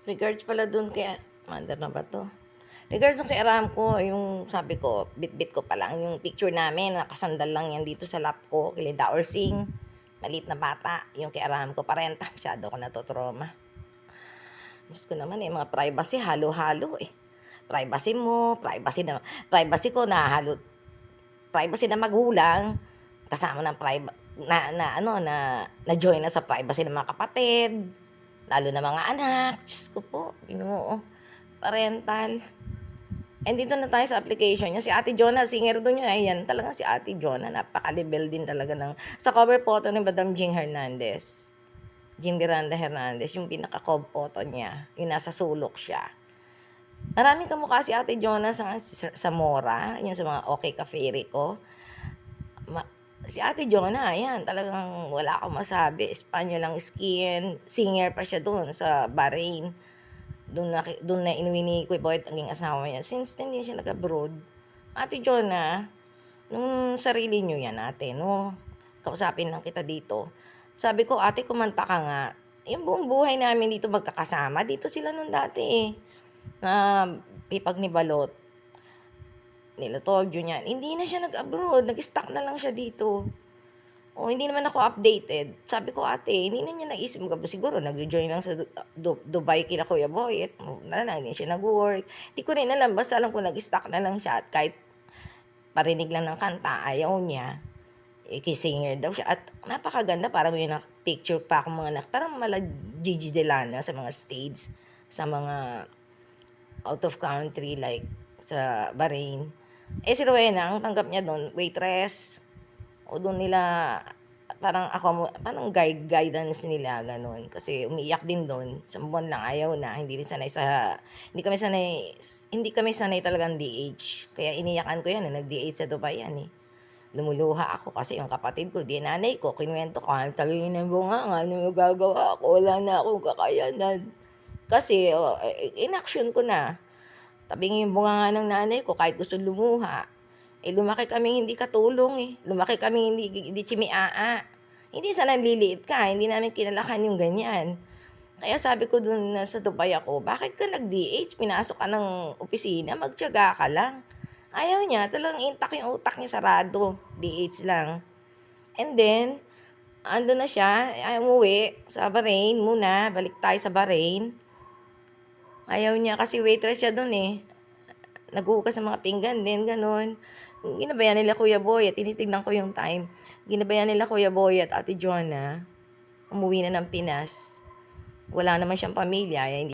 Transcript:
Regards pala dun kay, mandar na ba to? Regards dun kay Aramco, yung sabi ko, bit-bit ko pa lang yung picture namin, nakasandal lang yan dito sa lap ko, kay Linda Orsing, maliit na bata, yung kay Aramco, parenta, masyado ko natutroma. Diyos ko naman mga privacy, halo-halo Privacy mo, privacy ko na halo, privacy na magulang, kasama ng na join na sa privacy ng mga kapatid, lalo na mga anak. Diyos ko po, Ginoo, parental. And dito na tayo sa application niya. Si Ate Jonah, singer doon niya. Ayan, talaga si Ate Jonah. Napaka-level din talaga sa cover photo ni Madam Jing Hernandez. Jing Miranda Hernandez, yung pinaka-cover photo niya. Yung nasa sulok siya. Maraming kamukha si Ate Jonah sa Mora. Yung sa mga okay cafe ko. Si Ate Jonah, ayan, talagang wala akong masabi. Espanyol lang skin. Singer pa siya doon sa Bahrain. Doon na inuwi ni Kuya Boy at naging asawa niya. Since hindi siya nag-abroad, Ate Jonah, nung sarili niyo yan, ate, no? Kausapin lang kita dito. Sabi ko, ate, kumanta ka nga. Yung buong buhay namin dito magkakasama. Dito sila nung dati na pipag ni Balot. Nila Tolyo niyan. Hindi na siya nag-abroad. Nag-stuck na lang siya dito. Hindi naman ako updated. Sabi ko, ate, hindi na niya naisip. Siguro, nag-join lang sa Dubai kila Kuya Boy. Hindi siya nag-work. Hindi ko rin alam. Basta alam ko, nag-stuck na lang siya. At kahit parinig lang ng kanta, ayaw niya. Singer daw siya. At napakaganda. Parang may picture pa akong parang mala Gigi Delana sa mga stage. Sa mga out of country, like sa Bahrain. Si Rowena, ang tanggap niya doon, waitress. O doon nila, parang guidance nila, ganun. Kasi umiiyak din doon. Sa buwan lang, ayaw na. Hindi kami sanay talagang DH. Kaya iniyakan ko yan, nag-DH sa Dubai yan Lumuluha ako kasi yung kapatid ko, di nanay ko, kinuwento ko, talino ng bunga nga, ano magagawa ako, wala na akong kakayanan. Kasi, in-action ko na. Tabing yung bunga nga ng nanay ko, kahit gusto lumuha. Lumaki kami hindi katulong Lumaki kami hindi chimiaa. Hindi sa nanliliit ka, hindi namin kinalakan yung ganyan. Kaya sabi ko dun sa Dubai ako, bakit ka nag-DH? Pinasok ka ng opisina, magtiyaga ka lang. Ayaw niya, talagang intact yung utak niya, sarado. DH lang. And then, ando na siya, umuwi sa Bahrain muna, balik tayo sa Bahrain. Ayaw niya kasi waitress siya dun naghuhugas ng mga pinggan din, ganun. Ginabayan nila Kuya Boy at tinitignan ko yung time. Ginabayan nila Kuya Boy at Ate Jonah. Umuwi na ng Pinas. Wala naman siyang pamilya, hindi